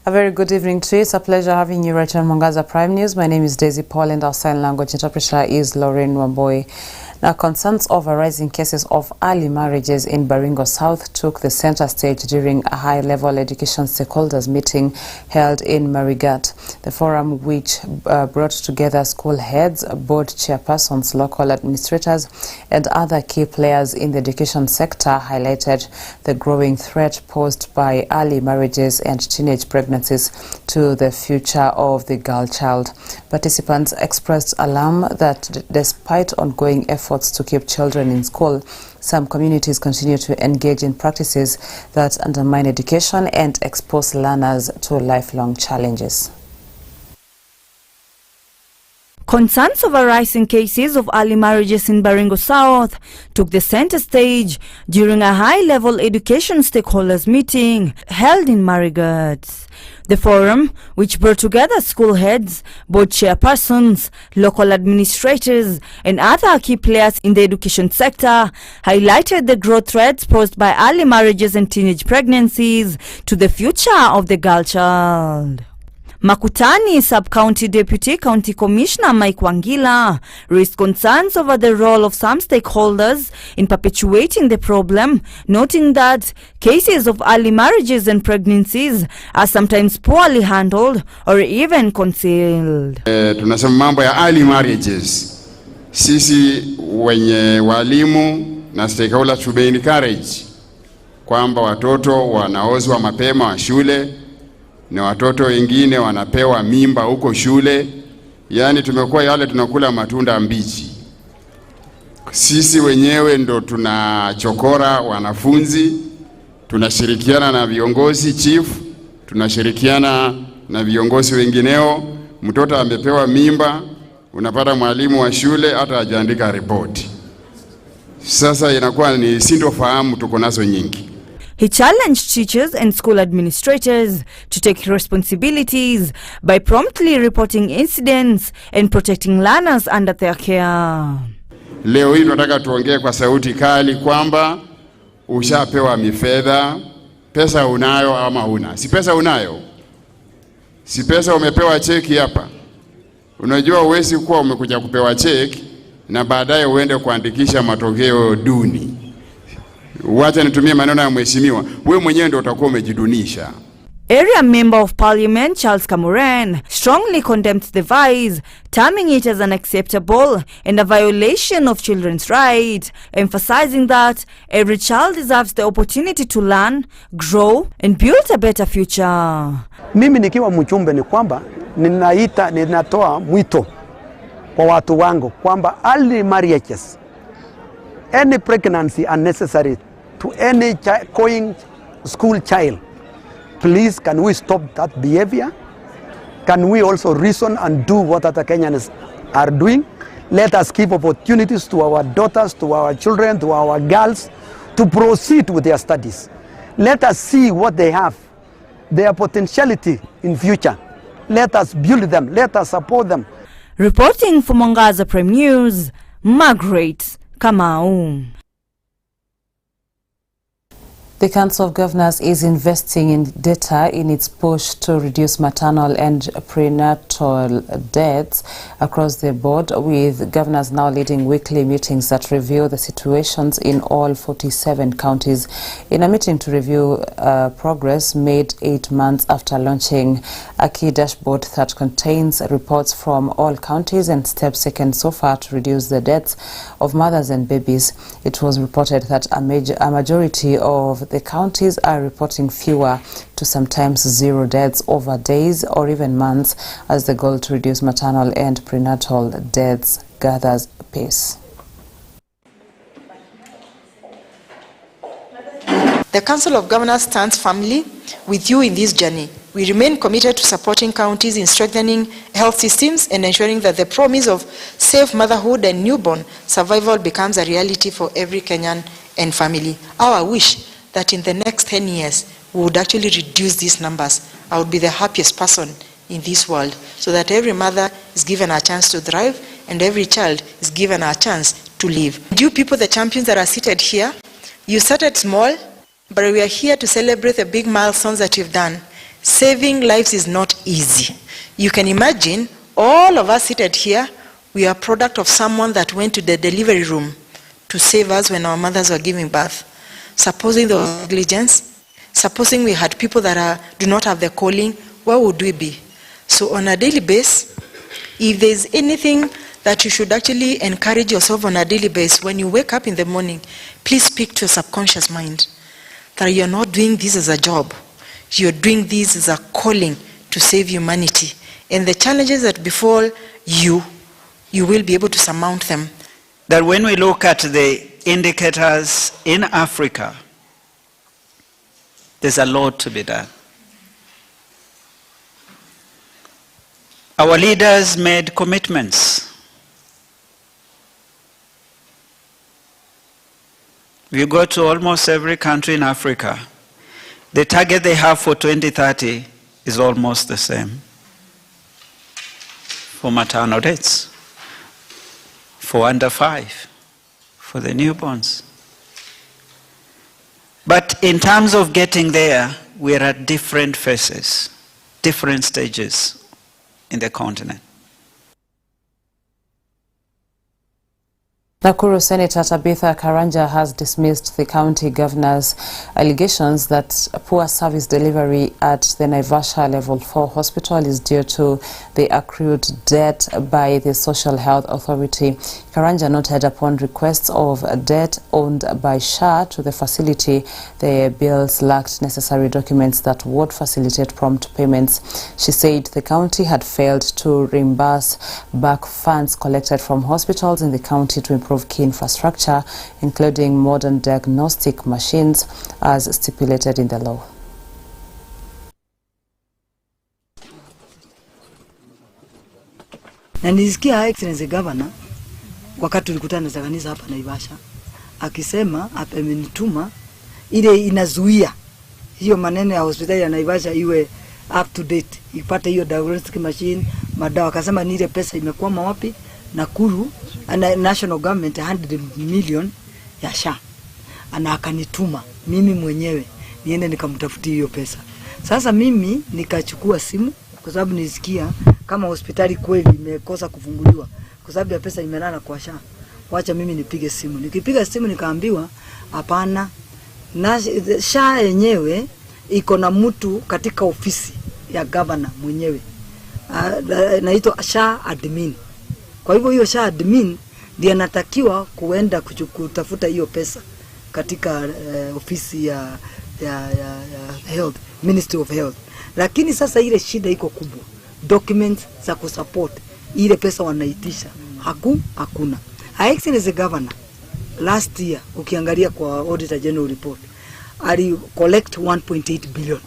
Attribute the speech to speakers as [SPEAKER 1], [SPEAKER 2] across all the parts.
[SPEAKER 1] A very good evening to you. It's a pleasure having you right on Mwangaza Prime News. My name is Daisy Paul and our sign language interpreter is Lauren Wamboi. Now, concerns over rising cases of early marriages in Baringo South took the center stage during a high-level education stakeholders meeting held in Marigat. The forum, which brought together school heads, board chairpersons, local administrators, and other key players in the education sector, highlighted the growing threat posed by early marriages and teenage pregnancies to the future of the girl child. Participants expressed alarm that despite ongoing efforts to keep children in school, some communities continue to engage in practices that undermine education and expose learners to lifelong challenges.
[SPEAKER 2] Concerns over rising cases of early marriages in Baringo South took the center stage during a high-level education stakeholders meeting held in Marigat. The forum, which brought together school heads, board chairpersons, local administrators, and other key players in the education sector, highlighted the growth threats posed by early marriages and teenage pregnancies to the future of the girl child. Makutani Sub-County Deputy County Commissioner Mike Wangila raised concerns over the role of some stakeholders in perpetuating the problem, noting that cases of early marriages and pregnancies are sometimes poorly handled or even concealed.
[SPEAKER 3] Tunasema mambo ya early marriages. Sisi wenye walimu na stakeholders to be encouraged kwamba watoto wanaozwa mapema wa shule na watoto wengine wanapewa mimba huko shule. Yani tumekuwa yale tunakula matunda mbichi. Sisi wenyewe ndo tunachokora wanafunzi, tunashirikiana na viongozi chief, tunashirikiana na viongozi wengineo. Mtoto amepewa mimba, unapata mwalimu wa shule hata hajaandika ripoti. Sasa inakuwa ni sintofahamu tuko nazo nyingi.
[SPEAKER 2] He challenged teachers and school administrators to take responsibilities by promptly reporting incidents and protecting learners under their care.
[SPEAKER 3] Leo hii tunataka tuongee kwa sauti kali kwamba ushapewa mifedha, pesa unayo ama huna. Si pesa unayo? Si pesa umepewa cheki hapa? Unajua uwezi kuwa umekuja kupewa cheki na baadaye uende kuandikisha matokeo duni. Wacha nitumie maneno ya mheshimiwa, wewe mwenyewe ndio utakuwa umejidunisha.
[SPEAKER 2] Area Member of Parliament Charles Kamuren strongly condemned the vice, terming it as unacceptable and a violation of children's rights, emphasizing that every child deserves the opportunity to learn, grow and build a better future.
[SPEAKER 4] Mimi nikiwa mjumbe ni kwamba ninatoa mwito kwa watu wangu kwamba early marriages, any pregnancy unnecessary to any going school child, please can we stop that behavior? Can we also reason and do what other Kenyans are doing? Let us give opportunities to our daughters, to our children, to our girls to proceed with their studies. Let us see what they have, their potentiality in future. Let us build them, let us support them.
[SPEAKER 2] Reporting for Mwangaza Prime News, Margaret Kamau.
[SPEAKER 1] The Council of Governors is investing in data in its push to reduce maternal and prenatal deaths across the board, with governors now leading weekly meetings that review the situations in all 47 counties. In a meeting to review progress made 8 months after launching a key dashboard that contains reports from all counties and steps taken so far to reduce the deaths of mothers and babies, it was reported that a majority of the counties are reporting fewer to sometimes zero deaths over days or even months, as the goal to reduce maternal and prenatal deaths gathers pace.
[SPEAKER 5] The Council of Governors stands firmly with you in this journey. We remain committed to supporting counties in strengthening health systems and ensuring that the promise of safe motherhood and newborn survival becomes a reality for every Kenyan and family. Our wish that in the next 10 years we would actually reduce these numbers. I would be the happiest person in this world, so that every mother is given a chance to thrive and every child is given a chance to live. You people, the champions that are seated here, you started small, but we are here to celebrate the big milestones that you've done. Saving lives is not easy. You can imagine all of us seated here, we are a product of someone that went to the delivery room to save us when our mothers were giving birth. Supposing there was negligence, supposing we had people that do not have the calling, where would we be? So on a daily basis, if there's anything that you should actually encourage yourself on a daily basis, when you wake up in the morning, please speak to your subconscious mind that you're not doing this as a job. You're doing this as a calling to save humanity. And the challenges that befall you, you will be able to surmount them.
[SPEAKER 6] That when we look at the indicators in Africa, there's a lot to be done. Our leaders made commitments. You go to almost every country in Africa, the target they have for 2030 is almost the same. For maternal deaths, for under 5, for the newborns. But in terms of getting there, we are at different phases, different stages in the continent.
[SPEAKER 1] Nakuru Senator Tabitha Karanja has dismissed the county governor's allegations that poor service delivery at the Naivasha Level 4 hospital is due to the accrued debt by the Social Health Authority. Karanja noted upon requests of debt owed by SHA to the facility, the bills lacked necessary documents that would facilitate prompt payments. She said the county had failed to reimburse back funds collected from hospitals in the county to improve key infrastructure, including modern diagnostic machines, as stipulated in the law.
[SPEAKER 7] Na nilisikia Excellency Governor wakati tulikutana na kanisa hapa Naivasha akisema amenituma ile inazuia hiyo maneno ya hospitali ya Naivasha iwe up to date, ipate hiyo diagnostic machine, madawa. Akasema ni ile pesa imekwama wapi? Nakuru national government 100 million ya SHA. Ana akanituma mimi mwenyewe niende nikamtafutie hiyo pesa. Sasa mimi nikachukua simu kwa sababu nisikia kama hospitali kweli imekosa kufunguliwa kwa sababu ya pesa imelala kwa SHA. Wacha mimi nipige simu. Nikipiga simu nikaambiwa hapana, na SHA yenyewe iko na mtu katika ofisi ya governor mwenyewe. Naitwa SHA admin. Kwa hivyo hiyo SHA admin ndiye anatakiwa kuenda kutafuta hiyo pesa katika ofisi ya health, Ministry of Health. Lakini sasa ile shida iko kubwa. Documents za kusupport ile pesa wanaitisha hakuna. Excellency Governor last year ukiangalia kwa Auditor General report ali collect 1.8 billion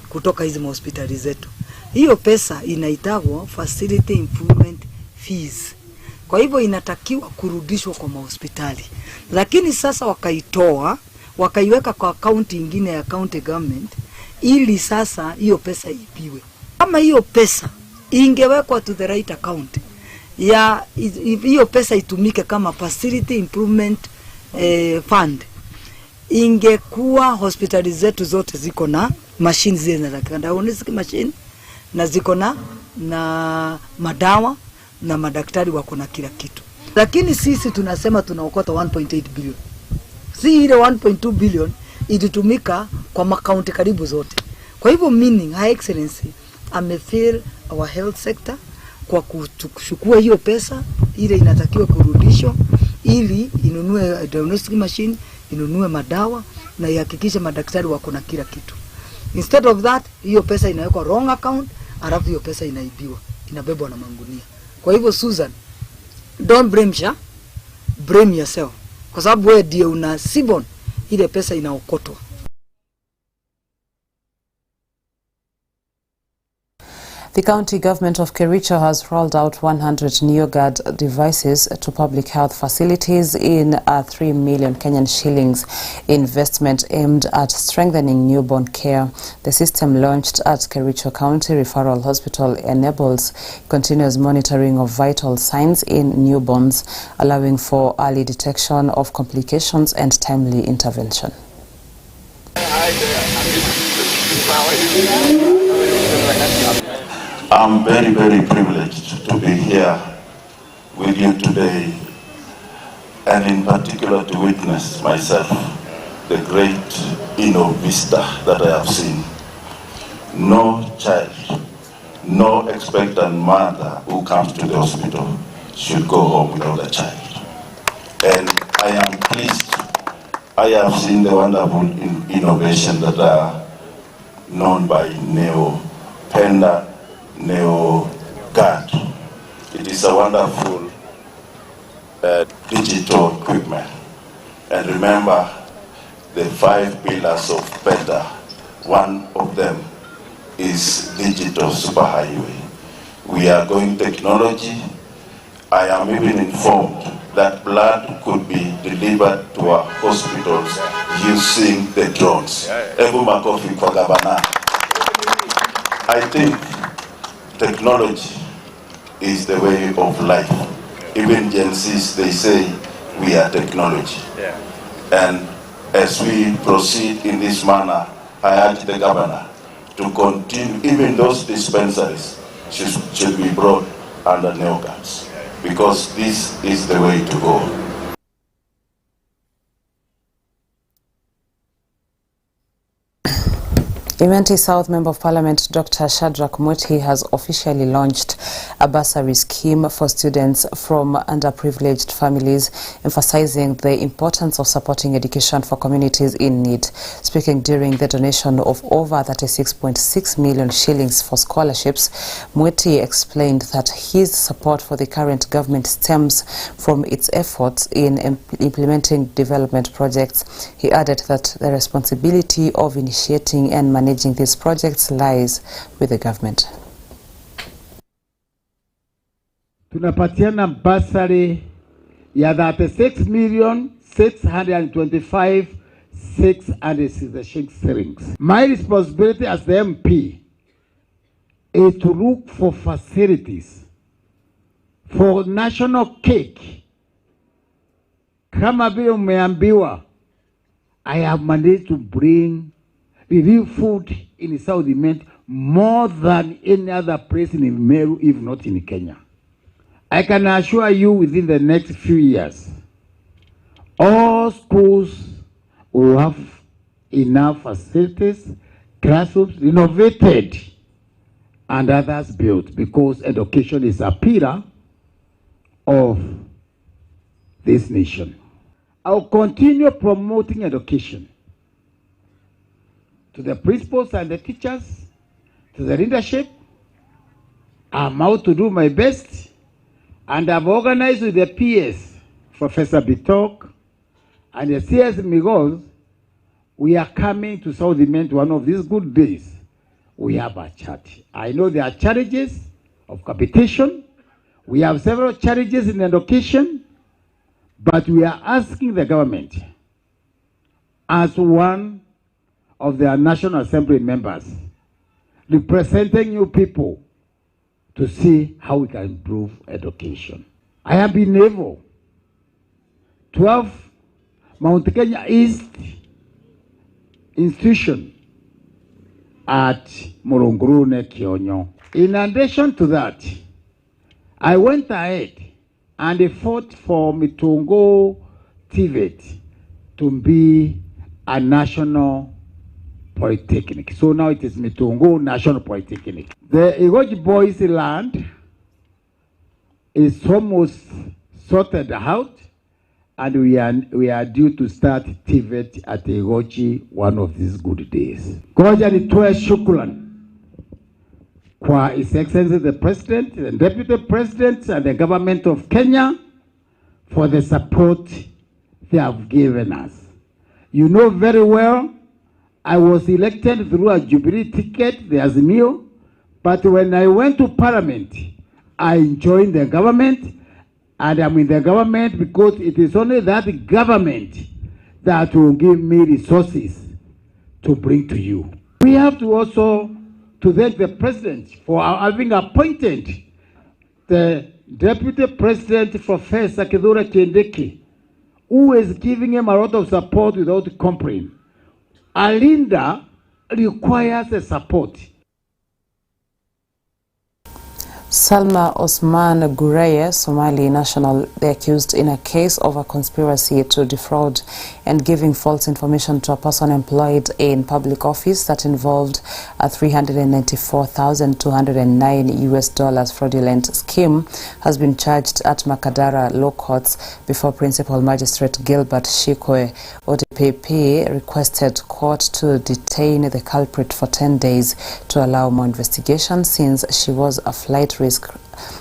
[SPEAKER 7] kutoka hizo hospitali zetu. Hiyo pesa inaitagwa facility improvement fees. Kwa hivyo inatakiwa kurudishwa kwa hospitali. Lakini sasa wakaitoa, wakaiweka kwa account nyingine ya county government ili sasa hiyo pesa ipiwe. Kama hiyo pesa ingewekwa to the right account, ya hiyo pesa itumike kama facility improvement fund, ingekuwa hospitali zetu zote ziko na machines zile za diagnostic machine na ziko na madawa na madaktari wako na kila kitu. Lakini sisi tunasema tunaokota 1.8 billion. Si ile 1.2 billion ilitumika kwa makaunti karibu zote. Kwa hivyo meaning High Excellency amefail our health sector kwa kuchukua hiyo pesa ile inatakiwa kurudishwa ili inunue diagnostic machine, inunue madawa na ihakikishe madaktari wako na kila kitu. Instead of that, hiyo pesa inawekwa wrong account, alafu hiyo pesa inaibiwa, inabebwa na mangunia. Kwa hivyo Susan, don't blame SHA, blame yourself. Kwa sababu wewe ndio una sibon ile pesa inaokotwa.
[SPEAKER 1] The county government of Kericho has rolled out 100 NeoGuard devices to public health facilities in a 3 million Kenyan shillings investment aimed at strengthening newborn care. The system launched at Kericho County Referral Hospital enables continuous monitoring of vital signs in newborns, allowing for early detection of complications and timely intervention.
[SPEAKER 8] I'm very, very privileged to be here with you today, and in particular to witness myself the great vista that I have seen. No child, no expectant mother who comes to the hospital should go home without a child. And I am pleased. I have seen the wonderful innovation that are known by Neo-Penda, Neo-Guard. It is a wonderful digital equipment. And remember the 5 pillars of Penda. One of them is digital superhighway. We are going technology. I am even informed that blood could be delivered to our hospitals using the drones. I think technology is the way of life. Even Gen Zs, they say we are technology. And as we proceed in this manner, I urge the governor to continue, even those dispensaries should be brought under Neo-Guards, because this is the way to go.
[SPEAKER 1] Imenti South Member of Parliament Dr. Shadrack Mweti has officially launched a bursary scheme for students from underprivileged families, emphasizing the importance of supporting education for communities in need. Speaking during the donation of over 36.6 million shillings for scholarships, Mweti explained that his support for the current government stems from its efforts in implementing development projects. He added that the responsibility of initiating and managing these projects lies with the government.
[SPEAKER 9] Tunapatiana basari ya 36,625,666 shillings. My responsibility as the MP is to look for facilities for national cake. Kama vile umeambiwa, I have managed to bring relief food in South Imenti more than any other place in Meru, if not in Kenya. I can assure you within the next few years, all schools will have enough facilities, classrooms renovated, and others built, because education is a pillar of this nation. I will continue promoting education to the principals and the teachers, to the leadership. I'm out to do my best, and I've organized with the PS, Professor Bitok, and the CS Migos. We are coming to South Imenti one of these good days. We have a chat. I know there are challenges of competition. We have several challenges in education, but we are asking the government, as one of their National Assembly members, representing you people, to see how we can improve education. I have been able to have Mount Kenya East institution at Morongurune Kionyo. In addition to that, I went ahead and fought for Mitungo TVET to be a national polytechnic. So now it is Mitungo National Polytechnic. The Igoji Boys land is almost sorted out, and we are due to start TVET at Igoji one of these good days. Koja nitoe shukrani kwa His Excellency the President, the Deputy President, and the government of Kenya for the support they have given us. You know very well, I was elected through a Jubilee ticket, the Azimio, but when I went to Parliament, I joined the government, and I'm in the government because it is only that government that will give me resources to bring to you. We have to also thank the President for having appointed the Deputy President, Professor Kithure Kindiki, who is giving him a lot of support without complaining. A leader requires a support.
[SPEAKER 1] Salma Osman Gureye, Somali national, the accused in a case of a conspiracy to defraud and giving false information to a person employed in public office that involved a $394,209 fraudulent scheme, has been charged at Makadara Law Courts before Principal Magistrate Gilbert Shikwe. ODPP requested court to detain the culprit for 10 days to allow more investigation since she was a flight risk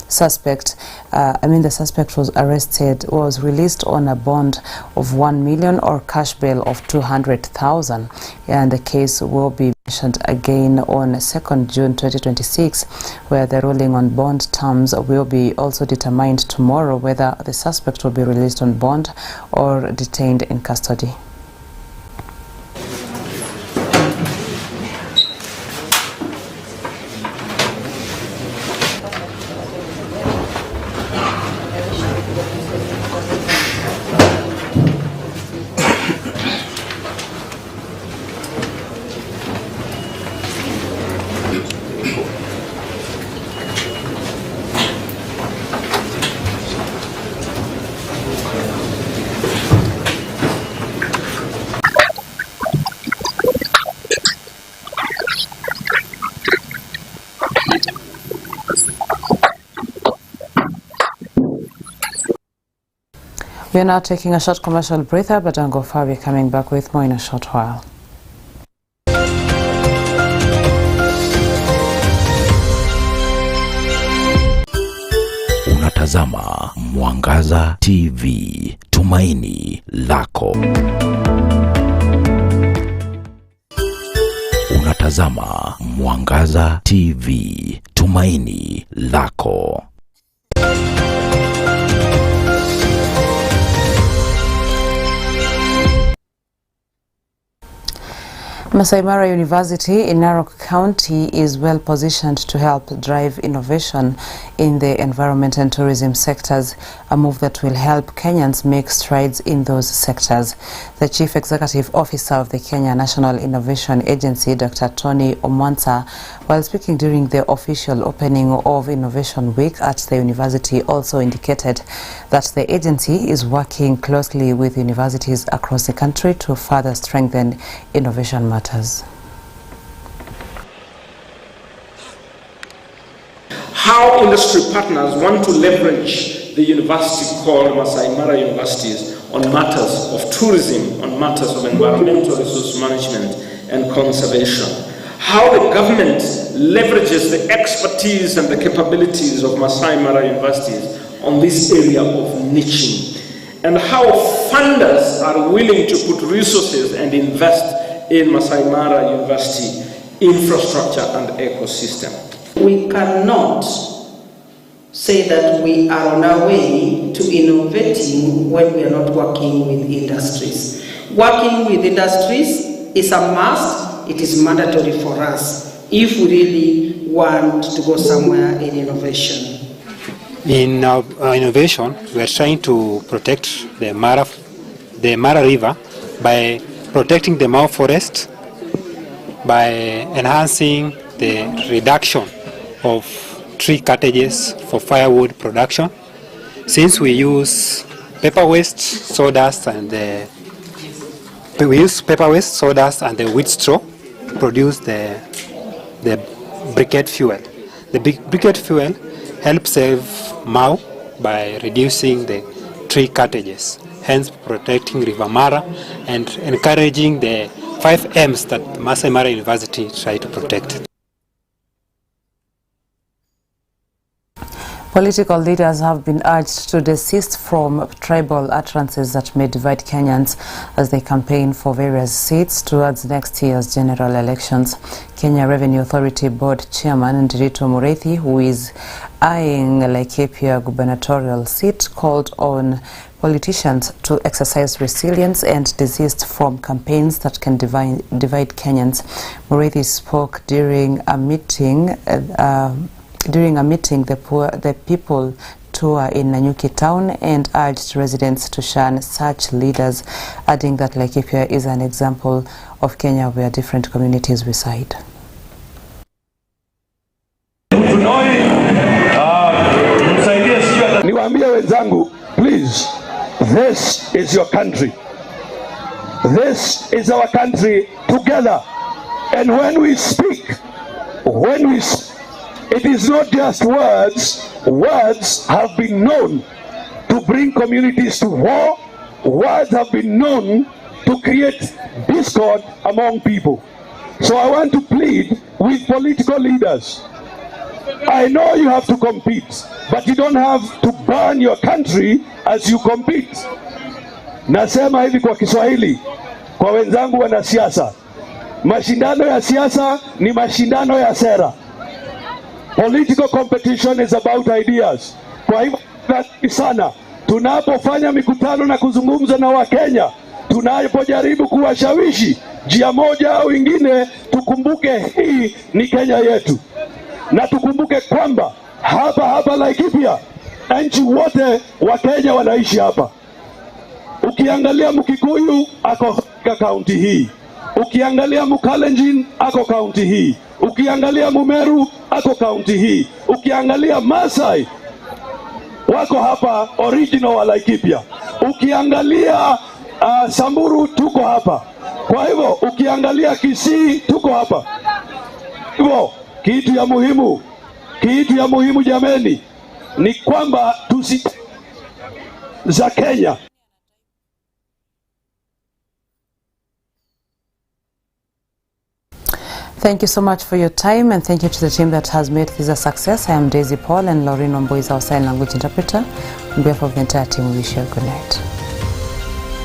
[SPEAKER 1] suspect. The suspect was released on a bond of 1 million or cash bail of 200,000, and the case will be mentioned again on 2nd June 2026, where the ruling on bond terms will be also determined tomorrow whether the suspect will be released on bond or detained in custody. We are now taking a short commercial breather, but don't go far. We're coming back with more in a short while.
[SPEAKER 10] Unatazama Mwangaza TV, tumaini lako. Unatazama Mwangaza TV, tumaini lako.
[SPEAKER 1] Masai Mara University in Narok County is well positioned to help drive innovation in the environment and tourism sectors, a move that will help Kenyans make strides in those sectors. The Chief Executive Officer of the Kenya National Innovation Agency, Dr. Tony Mwangaza, while speaking during the official opening of Innovation Week at the university, also indicated that the agency is working closely with universities across the country to further strengthen innovation matters.
[SPEAKER 11] How industry partners want to leverage the university called Masai Mara Universities on matters of tourism, on matters of environmental resource management and conservation. How the government leverages the expertise and the capabilities of Masai Mara Universities on this area of niching. And how funders are willing to put resources and invest in Masai Mara University infrastructure and ecosystem.
[SPEAKER 12] We cannot say that we are on our way to innovating when we are not working with industries. Working with industries is a must, it is mandatory for us if we really want to go somewhere in innovation.
[SPEAKER 13] In our innovation, we are trying to protect the Mara River by protecting the Mau forest, by enhancing the reduction of tree cuttages for firewood production. Since we use paper waste, sawdust, and the wheat straw to produce the briquette fuel. The briquette fuel helps save Mau by reducing the tree cuttages, hence protecting River Mara and encouraging the 5 M's that Masai Mara University try to protect.
[SPEAKER 1] Political leaders have been urged to desist from tribal utterances that may divide Kenyans as they campaign for various seats towards next year's general elections. Kenya Revenue Authority Board Chairman Ndiritu Mureithi, who is eyeing Laikipia gubernatorial seat, called on politicians to exercise resilience and desist from campaigns that can divide Kenyans. Mureithi spoke during a meeting the People Tour in Nanyuki town and urged residents to shun such leaders, adding that Laikipia is an example of Kenya where different communities reside.
[SPEAKER 14] zangu, please, this is your country. This is our country together. And when we speak, it is not just words. Words have been known to bring communities to war. Words have been known to create discord among people. So I want to plead with political leaders. I know you have to compete, but you don't have to burn your country as you compete. Nasema hivi kwa Kiswahili, kwa wenzangu wanasiasa. Mashindano ya siasa ni mashindano ya sera. Political competition is about ideas. Kwa hivyo sana tunapofanya mikutano na kuzungumza na Wakenya, tunapojaribu kuwashawishi njia moja au ingine, tukumbuke hii ni Kenya yetu, na tukumbuke kwamba hapa Laikipia nchi wote wa Kenya wanaishi hapa. Ukiangalia Mkikuyu ako kaunti hii, ukiangalia Mkalenjin ako kaunti hii, ukiangalia Mumeru ako kaunti hii, ukiangalia Masai wako hapa original wa Laikipia, ukiangalia Samburu tuko hapa. Kwa hivyo ukiangalia Kisii tuko hapa. Hivyo kitu ya muhimu jameni ni kwamba tusi za Kenya.
[SPEAKER 1] Thank you so much for your time, and thank you to the team that has made this a success. I am Daisy Paul, and Lorraine Wamboy is our sign language interpreter. On behalf of the entire team, we wish you a good night.